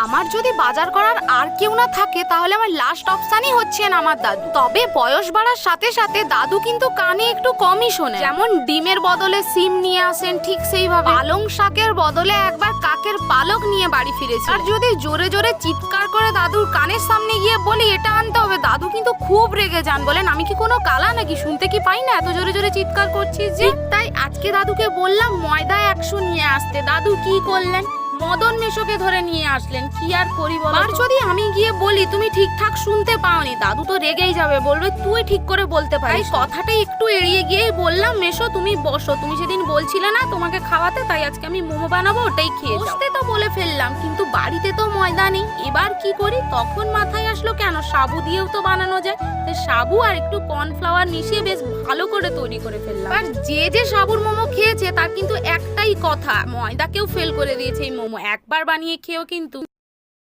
আমার যদি বাজার করার আর কেউ না থাকে তাহলে আমার লাস্ট অপশনই হচ্ছেন আমার দাদু। তবে বয়স বাড়ার সাথে সাথে দাদু কিন্তু কানে একটু কমই শোনে। যেমন ডিমের বদলে সিম নিয়ে আসেন, ঠিক সেইভাবে পালং শাকের বদলে একবার কাকের পালক নিয়ে বাড়ি ফিরেছে। আর যদি জোরে জোরে চিৎকার করে দাদুর কানের সামনে গিয়ে বলি এটা আনতে হবে, দাদু কিন্তু খুব রেগে যান, বলেন আমি কি কোনো কালা নাকি, শুনতে কি পাই না এত জোরে জোরে চিৎকার করছিস যে। তাই আজকে দাদুকে বললাম ময়দা 100 নিয়ে আসতে, দাদু কি করলেন, মদন মেশোকে ধরে নিয়ে আসলেন। কি আর করি বল। আর যদি আমি গিয়ে বলি তুমি ঠিকঠাক শুনতে পাওনি, দাদু তো রেগেই যাবে, বলবে তুই ঠিক করে বলতে পারিস। কথাটা একটু এড়িয়ে গিয়েই বললাম মেশো তুমি বসো, তুমি সেদিন বলছিলে না তোমাকে খাওয়াতে, তাই আজকে আমি মোমো বানাবো, ওটাই খেয়ে যাও। বসতে তো বলে ফেললাম, কিন্তু বাড়িতে তো ময়দা নেই, এবার কি করি। তখন মাথায় আসলো কেন সাবু দিয়েও তো বানানো যায়, তাই সাবু আর একটু কর্নফ্লাওয়ার মিশিয়ে বেশ ভালো করে তৈরি করে ফেললাম। আর যে যে সাবুর মোমো খেয়েছে তার কিন্তু একটাই কথা, ময়দাকেও ফেল করে দিয়েছে এই মোমো। একবার বানিয়ে খেয়েও কিন্তু